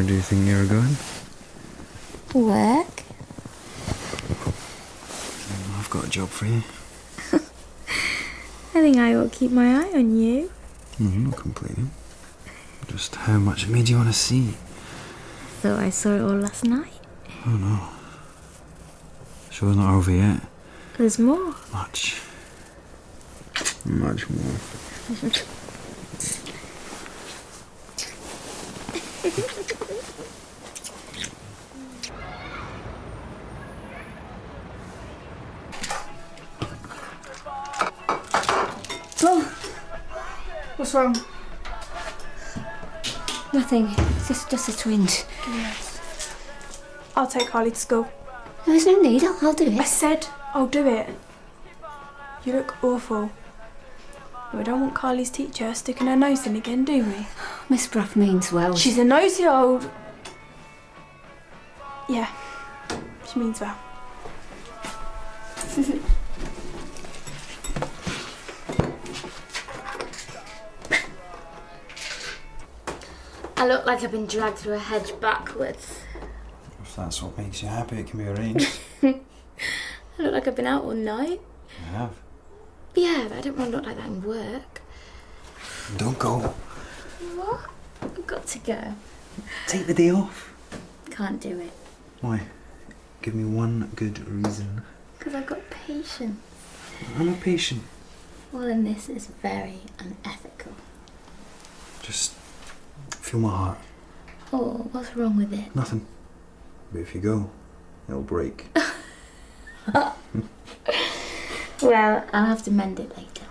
do you think you were going? Work? I've got a job for you. I think I ought to keep my eye on you. Not completely. Just how much of me do you want to see? Thought I saw it all last night. Oh no. Show's not over yet. There's more. Much. Much more. Oh, what's wrong? Nothing. It's just a twinge. Yes. I'll take Harley to school. No, there's no need. I'll do I it. said I'll do it. You look awful. We don't want Carly's teacher sticking her nose in again, do we? Miss Bruff means well. She's a nosy old... Yeah, she means well. I look like I've been dragged through a hedge backwards. If that's what makes you happy, it can be arranged. I look like I've been out all night. You have. Yeah, but I don't want to look like that in work. Don't go. What? I've got to go. Take the day off. Can't do it. Why? Give me one good reason. Because I've got patience. I'm not patient. Well, then this is very unethical. Just feel my heart. Oh, what's wrong with it? Nothing. But if you go, it'll break. Well, I'll have to mend it later.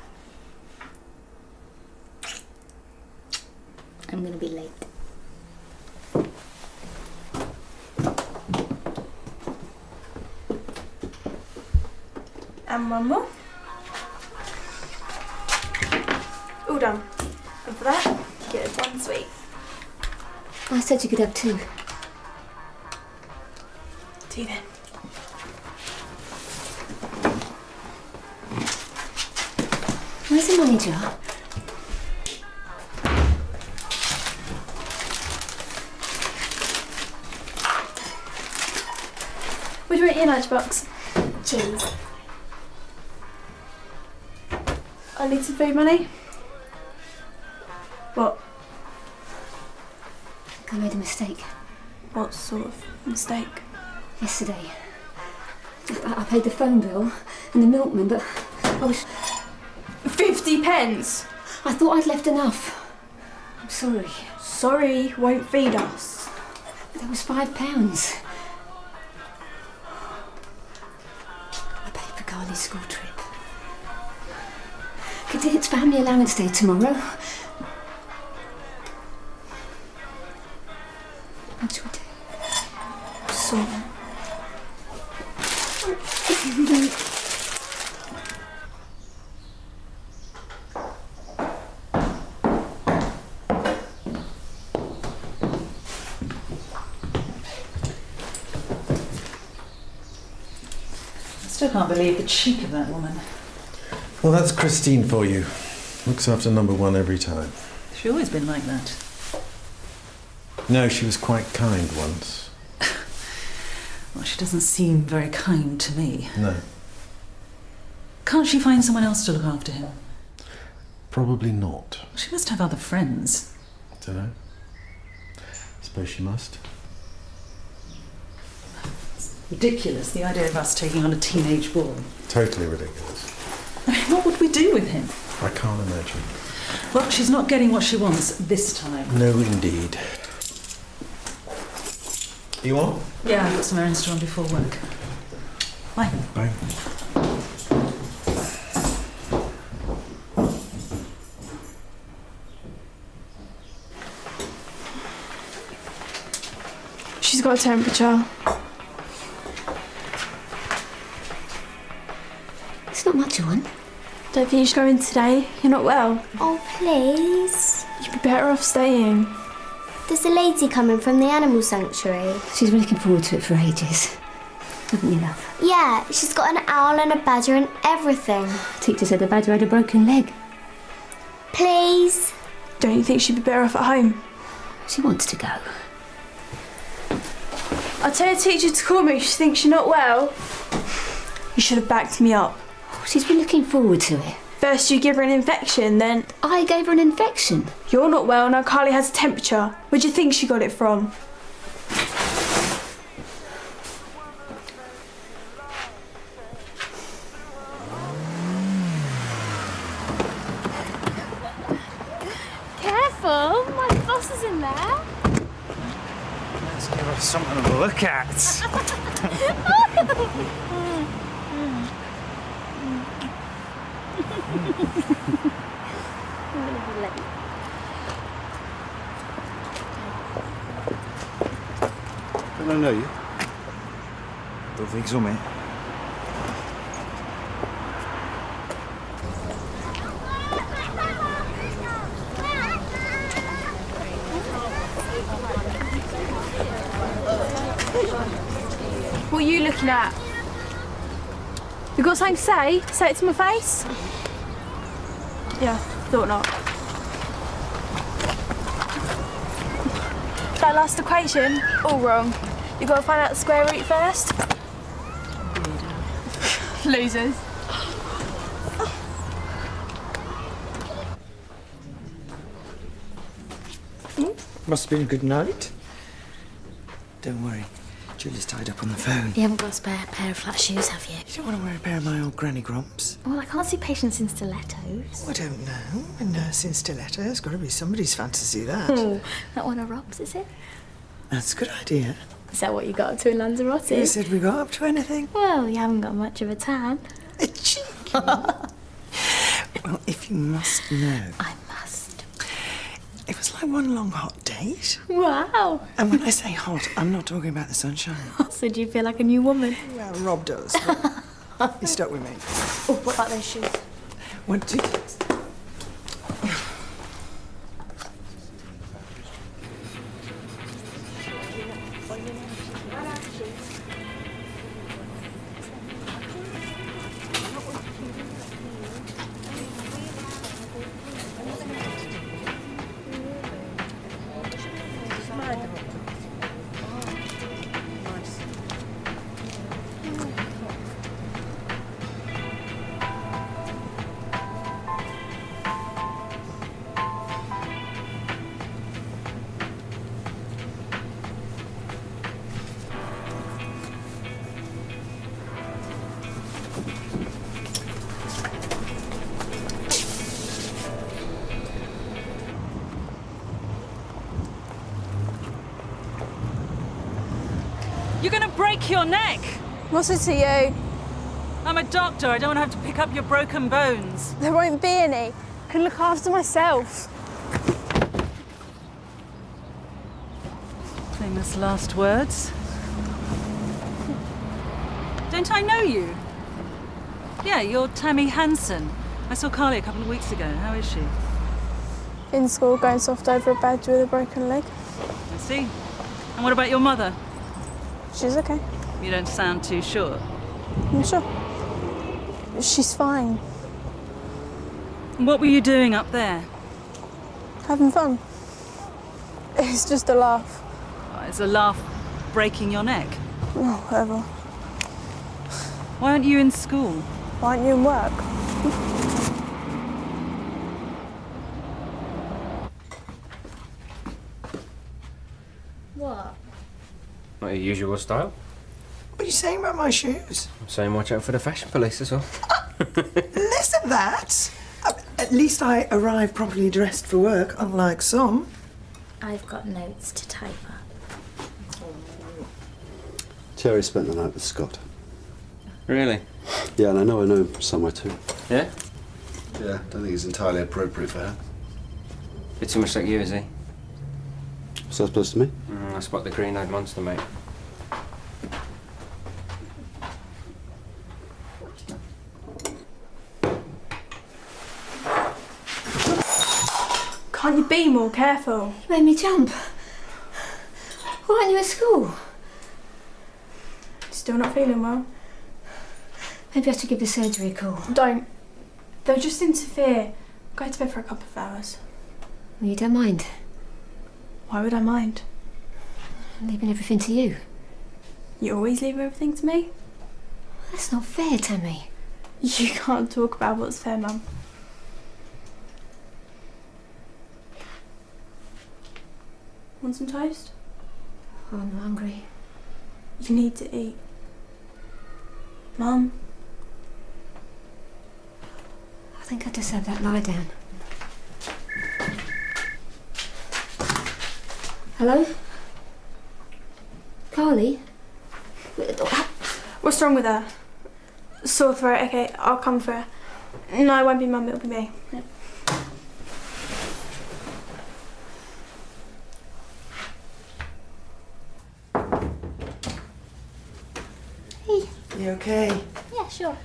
I'm going to be late. And one more. All done. And for that, get us one sweet. I said you could have two. Two then. Where's the money jar? Would you eat your lunchbox? Cheese. I need some food money. What? I made a mistake. What sort of mistake? Yesterday. I paid the phone bill and the milkman, but I was... 50 pence! I thought I'd left enough. I'm sorry. Sorry, won't feed us. But there was £5. I paid for Carly's school trip. It's family allowance day tomorrow. What should we do? So. I still can't believe the cheek of that woman. Well, that's Christine for you. Looks after number one every time. She's always been like that. No, she was quite kind once. Well, she doesn't seem very kind to me. No. Can't she find someone else to look after him? Probably not. She must have other friends. Dunno. Suppose she must. Ridiculous, the idea of us taking on a teenage boy. Totally ridiculous. I mean, what would we do with him? I can't imagine. Well, she's not getting what she wants this time. No, indeed. You on? Yeah, I've got some errands to run before work. Bye. Bye. She's got a temperature. It's not much, one. Don't think you should go in today. You're not well. Oh, please. You'd be better off staying. There's a lady coming from the animal sanctuary. She's been looking forward to it for ages. Haven't you, love? Yeah, she's got an owl and a badger and everything. Teacher said the badger had a broken leg. Please. Don't you think she'd be better off at home? She wants to go. I'll tell your teacher to call me if she thinks you're not well. You should have backed me up. She's been looking forward to it. First you give her an infection, then I gave her an infection. you're not well, now Carly has a temperature. Where do you think she got it from? Careful, my boss is in there. Let's give her something to look at. Don't I know you? Don't think so, mate. What are you looking at? You got something to say? Say it to my face? Yeah, thought not. That last equation, all wrong. You got to find out the square root first. Losers. Must have been a good night. Don't worry, Julie's tied up on the phone. You haven't got a spare pair of flat shoes, have you? You don't want to wear a pair of my old granny grumps? Well, I can't see patients in stilettos. I don't know. A nurse in stilettos. Got to be somebody's fantasy, that. Not one of Rob's, is it? That's a good idea. Is that what you got up to in Lanzarote? Who said we got up to anything? Well, you haven't got much of a tan. A cheeky. Well, if you must know, I must. it was like one long hot date. Wow. And when I say hot, I'm not talking about the sunshine. So do you feel like a new woman? Well, Rob does. He's stuck with me. Oh, what about those shoes? 1, 2. You're going to break your neck. What's it to you? I'm a doctor. I don't want to have to pick up your broken bones. There won't be any. I can look after myself. Famous last words. Don't I know you? Yeah, you're Tammy Hansen. I saw Carly a couple of weeks ago. How is she? In school, going soft over a badge with a broken leg. I see. And what about your mother? She's okay. You don't sound too sure. I'm sure. She's fine. What were you doing up there? Having fun. It's just a laugh. Oh, it's a laugh breaking your neck. Oh, whatever. Why aren't you in school? Why aren't you in work? What? Not your usual style. What are you saying about my shoes? I'm saying watch out for the fashion police as well. Less of that. At least I arrive properly dressed for work, unlike some. I've got notes to type up. Terry spent the night with Scott. Really? Yeah, and I know him somewhere too. Yeah? Yeah, don't think he's entirely appropriate for her. Bit too much like you, is he? What's that supposed to mean? I spot the green-eyed monster, mate. Can't you be more careful? You made me jump. Why aren't you at school? Still not feeling well? Maybe I have to give the surgery a call. Don't. They'll just interfere. Go to bed for a couple of hours. Well, you don't mind? Why would I mind? I'm leaving everything to you. You always leave everything to me? That's not fair, Tammy. You can't talk about what's fair, Mum. Want some toast? Oh, I'm hungry. You need to eat. Mum? I think I just had that lie down. Hello? Carly? What's wrong with her? Sore throat, okay, I'll come for her. No, it won't be Mum, it'll be me. Yeah. Hey. You okay? Yeah, sure.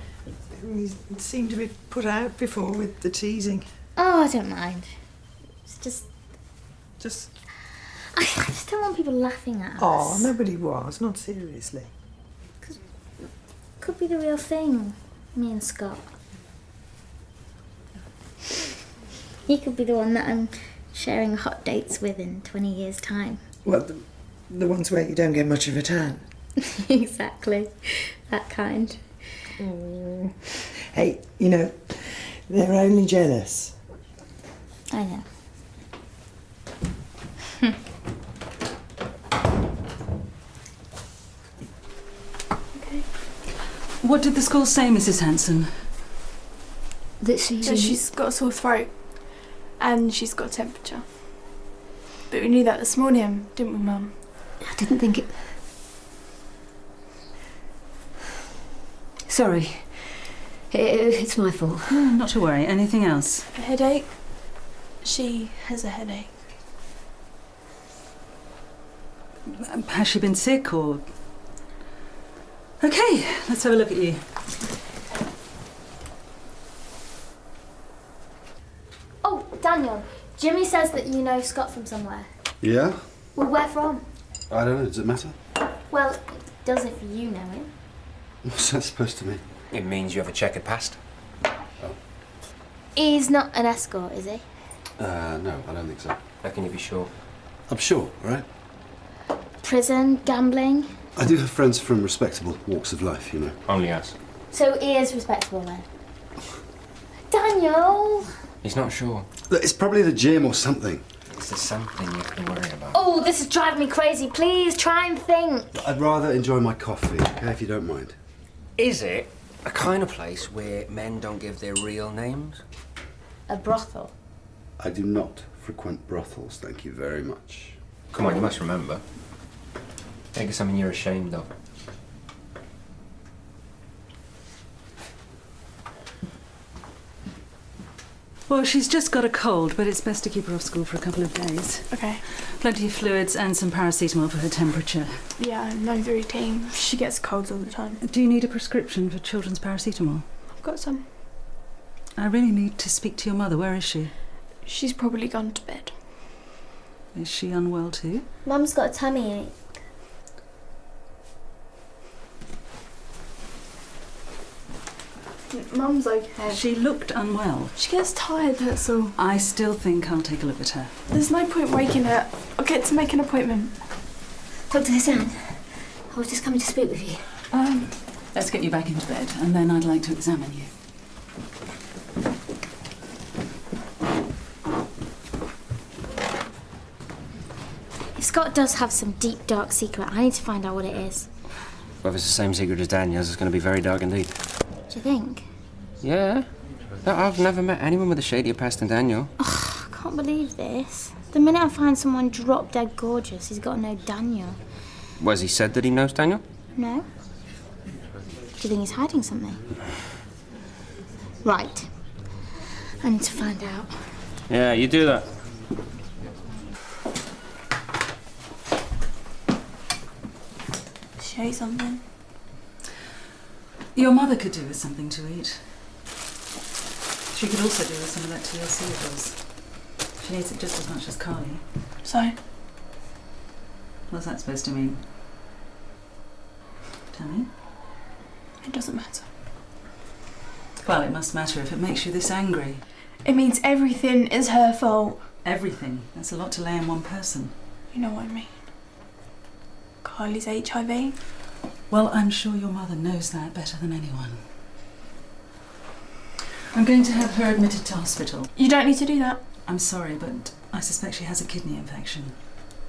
You seem to be put out before with the teasing. Oh, I don't mind. It's just... Just... I just don't want people laughing at us. Oh, nobody was, not seriously. Could be the real thing, me and Scott. He could be the one that I'm sharing hot dates with in 20 years' time. Well, the ones where you don't get much of a tan. Exactly, that kind. Hey, you know, they're only jealous. I know. What did the school say, Mrs. Hanson? That she's... So she's got a sore throat and she's got a temperature. But we knew that this morning, didn't we, Mum? I didn't think it... Sorry. It's my fault. Not to worry. Anything else? A headache? She has a headache. Has she been sick or... Okay, let's have a look at you. Oh, Daniel, Jimmy says that you know Scott from somewhere. Yeah? Well, where from? I don't know, does it matter? Well, it does if you know him. What's that supposed to mean? It means you have a checkered past. He's not an escort, is he? No, I don't think so. How can you be sure? I'm sure, right? Prison, gambling. I do have friends from respectable walks of life, you know. Only us. So he is respectable then. Daniel! He's not sure. Look, it's probably the gym or something. It's the something you have to worry about. Oh, this is driving me crazy. Please try and think. I'd rather enjoy my coffee, okay, if you don't mind. Is it a kind of place where men don't give their real names? A brothel. I do not frequent brothels, thank you very much. Come on, you must remember. Think of something you're ashamed of. Well, she's just got a cold, but it's best to keep her off school for a couple of days. Okay. Plenty of fluids and some paracetamol for her temperature. Yeah, I know the routine. She gets colds all the time. Do you need a prescription for children's paracetamol? I've got some. I really need to speak to your mother. Where is she? She's probably gone to bed. Is she unwell too? Mum's got a tummy ache. Mum's okay. She looked unwell. She gets tired, that's all. I still think I'll take a look at her. There's no point waking her. I'll get to make an appointment. Dr. Hassan, I was just coming to speak with you. Let's get you back into bed, and then I'd like to examine you. If Scott does have some deep, dark secret, I need to find out what it is. Well, if it's the same secret as Daniel's, it's going to be very dark indeed. Do you think? Yeah. No, I've never met anyone with a shadier past than Daniel. I can't believe this. The minute I find someone drop dead gorgeous, he's got to know Daniel. Was he said that he knows Daniel? No? Do you think he's hiding something? Right. I need to find out. Yeah, you do that. Show you something. Your mother could do with something to eat. She could also do with some of that TLC of hers. She needs it just as much as Carly. So? What's that supposed to mean? Tell me. It doesn't matter. Well, it must matter if it makes you this angry. It means everything is her fault. Everything. That's a lot to lay in one person. You know what I mean. Carly's HIV. Well, I'm sure your mother knows that better than anyone. I'm going to have her admitted to hospital. You don't need to do that. I'm sorry, but I suspect she has a kidney infection.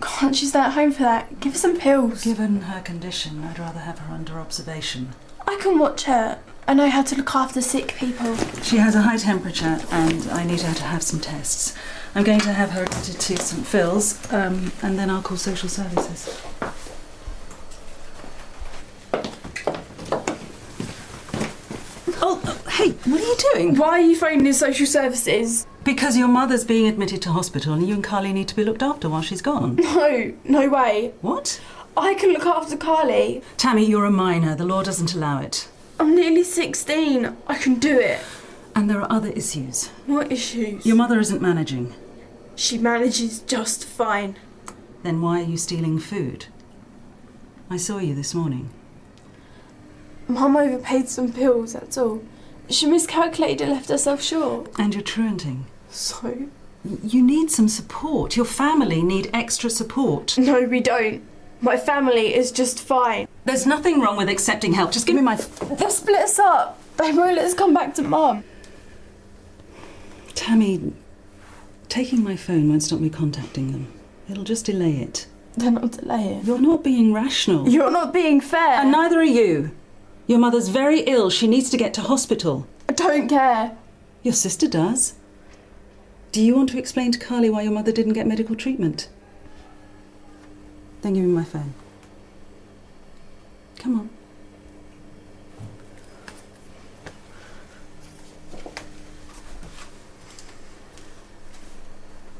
Can't she stay at home for that? Give her some pills. Given her condition, I'd rather have her under observation. I can watch her. I know how to look after sick people. She has a high temperature and I need her to have some tests. I'm going to have her admitted to St Phil's and then I'll call social services. Oh, hey, what are you doing? Why are you phoning social services? Because your mother's being admitted to hospital and you and Carly need to be looked after while she's gone. No way. What? I can look after Carly. Tammy, you're a minor. The law doesn't allow it. I'm nearly 16. I can do it. And there are other issues. What issues? Your mother isn't managing. She manages just fine. Then why are you stealing food? I saw you this morning. Mum overpaid some pills, that's all. She miscalculated and left herself short. And you're truanting. So? You need some support. Your family need extra support. No, we don't. My family is just fine. There's nothing wrong with accepting help. Just give me my... They'll split us up. They won't let us come back to Mum. Tammy, taking my phone won't stop me contacting them. It'll just delay it. They're not delaying. You're not being rational. You're not being fair. And neither are you. Your mother's very ill. She needs to get to hospital. I don't care. Your sister does. Do you want to explain to Carly why your mother didn't get medical treatment? Then give me my phone. Come on.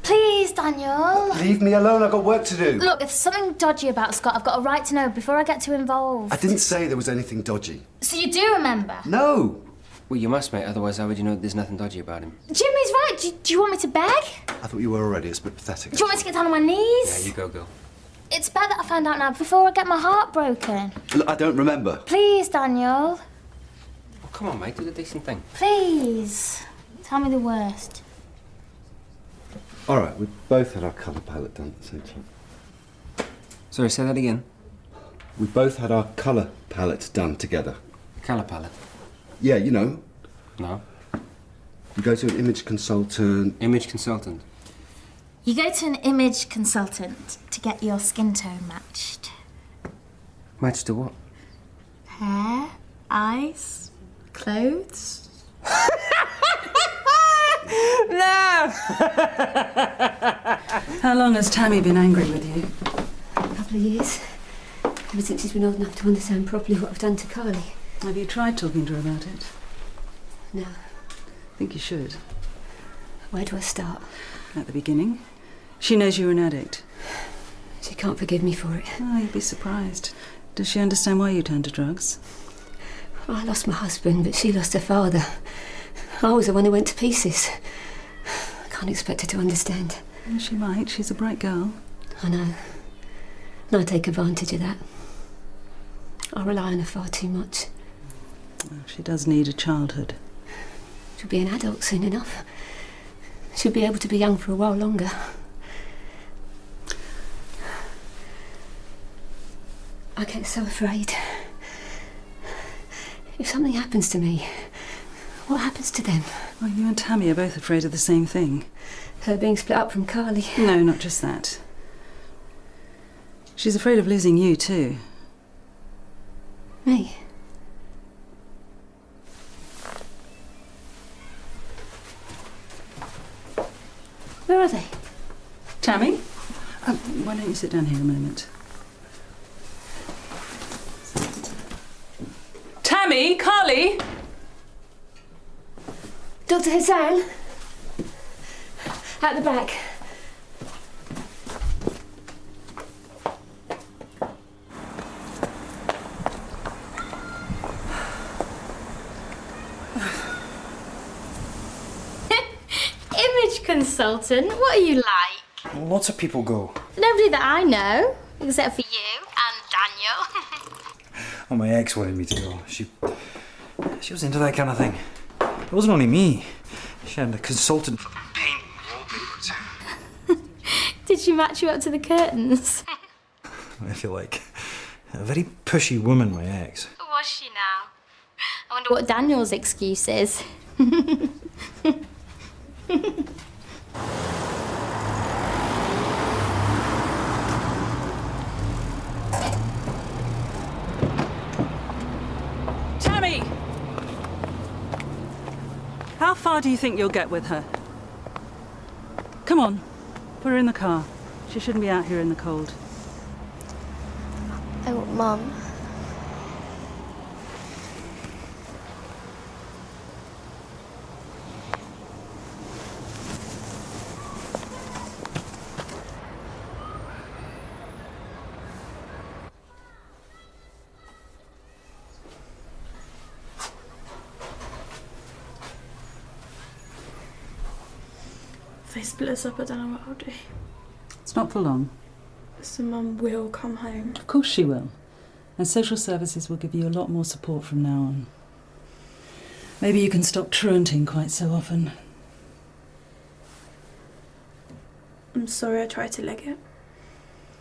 Please, Daniel. Leave me alone, I've got work to do. Look, if there's something dodgy about Scott, I've got a right to know before I get too involved. I didn't say there was anything dodgy. So you do remember? No! Well, you must, mate. Otherwise, how would you know there's nothing dodgy about him? Jimmy's right. Do you want me to beg? I thought you were already. It's a bit pathetic. Do you want me to get down on my knees? Yeah, you go, girl. It's better that I find out now before I get my heart broken. Look, I don't remember. Please, Daniel. Well, come on, mate. Do the decent thing. Please. Tell me the worst. All right, we both had our colour palette done at the same time. Sorry, say that again. We both had our colour palette done together. Colour palette. Yeah, you know. No. You go to an image consultant. Image consultant. You go to an image consultant to get your skin tone matched. Match to what? Hair, eyes, clothes. No! How long has Tammy been angry with you? A couple of years. Ever since she's been old enough to understand properly what I've done to Carly. Have you tried talking to her about it? No. I think you should. Where do I start? At the beginning. She knows you're an addict. She can't forgive me for it. Oh, you'd be surprised. Does she understand why you turned to drugs? Well, I lost my husband, but she lost her father. I was the one who went to pieces. I can't expect her to understand. Well, she might. She's a bright girl. I know. And I take advantage of that. I rely on her far too much. Well, she does need a childhood. She'll be an adult soon enough. She'll be able to be young for a while longer. I get so afraid. If something happens to me, what happens to them? Well, you and Tammy are both afraid of the same thing. Her being split up from Carly. No, not just that. She's afraid of losing you too. Me? Where are they? Tammy? Why don't you sit down here a moment? Tammy! Carly! Dr. Hassan? At the back. Image consultant? What are you like? Lots of people go. Nobody that I know, except for you and Daniel. Well, my ex wanted me to go. She was into that kind of thing. It wasn't only me. She had a consultant for paint and wallpaper too. Did she match you up to the curtains? I feel like A very pushy woman, my ex. Was she now? I wonder what Daniel's excuse is. Tammy! How far do you think you'll get with her? Come on, put her in the car. She shouldn't be out here in the cold. I want Mum. If they split us up, I don't know what I'll do. It's not for long. So Mum will come home. Of course she will. And social services will give you a lot more support from now on. Maybe you can stop truanting quite so often. I'm sorry I tried to leg it.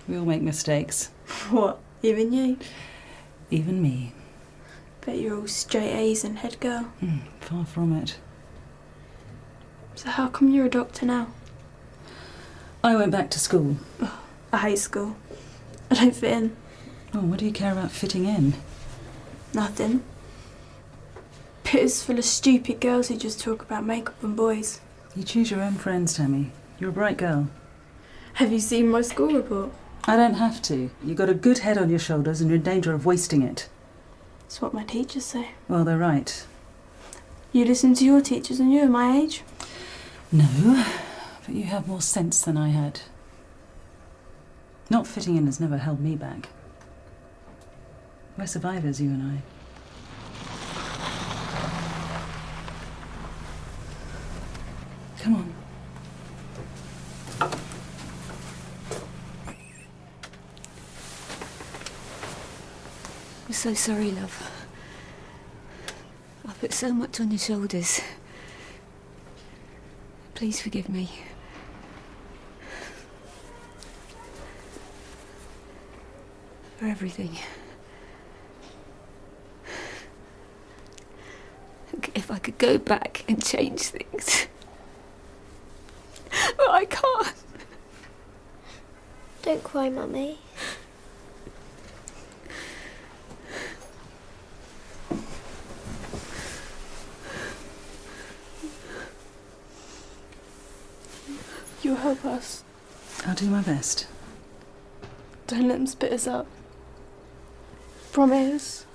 We all make mistakes. What? Even you? Even me. Bet you're all straight A's and head girl. Far from it. So how come you're a doctor now? I went back to school. I hate school. I don't fit in. Oh, what do you care about fitting in? Nothing. Pit's full of stupid girls who just talk about makeup and boys. You choose your own friends, Tammy. You're a bright girl. Have you seen my school report? I don't have to. You've got a good head on your shoulders and you're in danger of wasting it. It's what my teachers say. Well, they're right. You listen to your teachers and you're my age. No, but you have more sense than I had. Not fitting in has never held me back. We're survivors, you and I. Come on. I'm so sorry, love. I put so much on your shoulders. Please forgive me. For everything. If I could go back and change things. But I can't. Don't cry, Mummy. You'll help us. I'll do my best. Don't let them spit us up. Promise.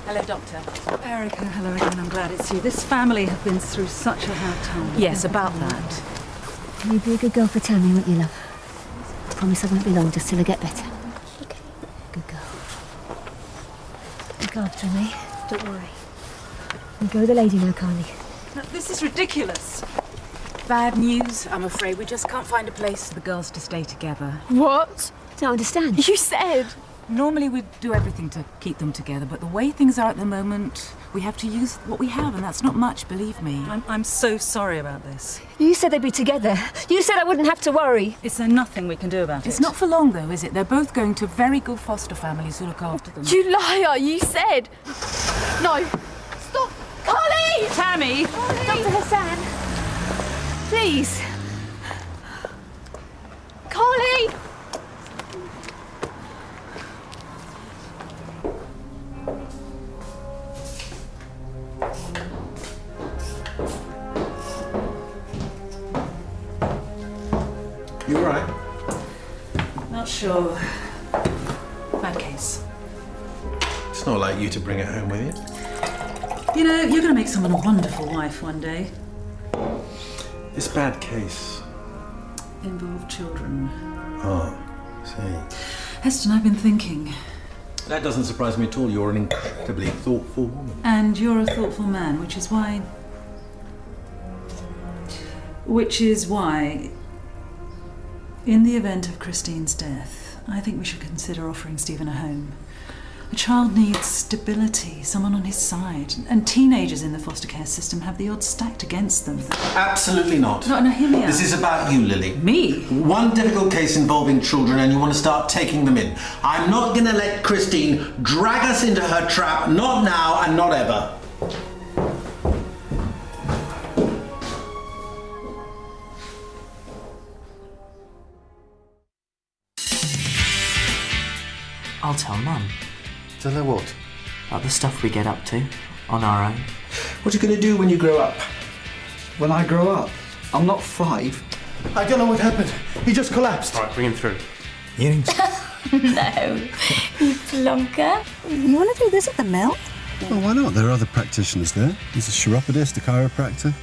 Hello, Doctor. Erica, hello again. I'm glad it's you. This family have been through such a hard time. Yes, about that. You'll be a good girl for Tammy, won't you, love? I promise I won't be long, just till I get better. Okay. Good girl. Look after me. Don't worry. You go with the lady now, Carly. No, this is ridiculous. Bad news, I'm afraid. We just can't find a place for the girls to stay together. What? Don't understand. You said. Normally we'd do everything to keep them together, but the way things are at the moment, we have to use what we have, and that's not much, believe me. I'm so sorry about this. You said they'd be together. You said I wouldn't have to worry. Is there nothing we can do about it? It's not for long, though, is it? They're both going to very good foster families who look after them. You liar, you said. No. Stop. Carly! Tammy! Dr. Hassan. Please. Carly! You all right? Not sure. Bad case. It's not like you to bring it home with you. You know, you're going to make someone a wonderful wife one day. This bad case. Involve children. Oh, I see. Heston, I've been thinking. That doesn't surprise me at all. You're an incredibly thoughtful woman. And you're a thoughtful man, which is why, in the event of Christine's death, I think we should consider offering Stephen a home. A child needs stability, someone on his side. And teenagers in the foster care system have the odds stacked against them. Absolutely not. No, hear me out. This is about you, Lily. Me? One difficult case involving children and you want to start taking them in. I'm not going to let Christine drag us into her trap, not now and not ever. I'll tell Mum. Tell her what? About the stuff we get up to, on our own. What are you going to do when you grow up? When I grow up? I'm not 5. I don't know what happened. He just collapsed. All right, bring him through. Earrings? No, you plonker. You want to do this at the mill? Well, why not? There are other practitioners there. There's a chiropodist, a chiropractor.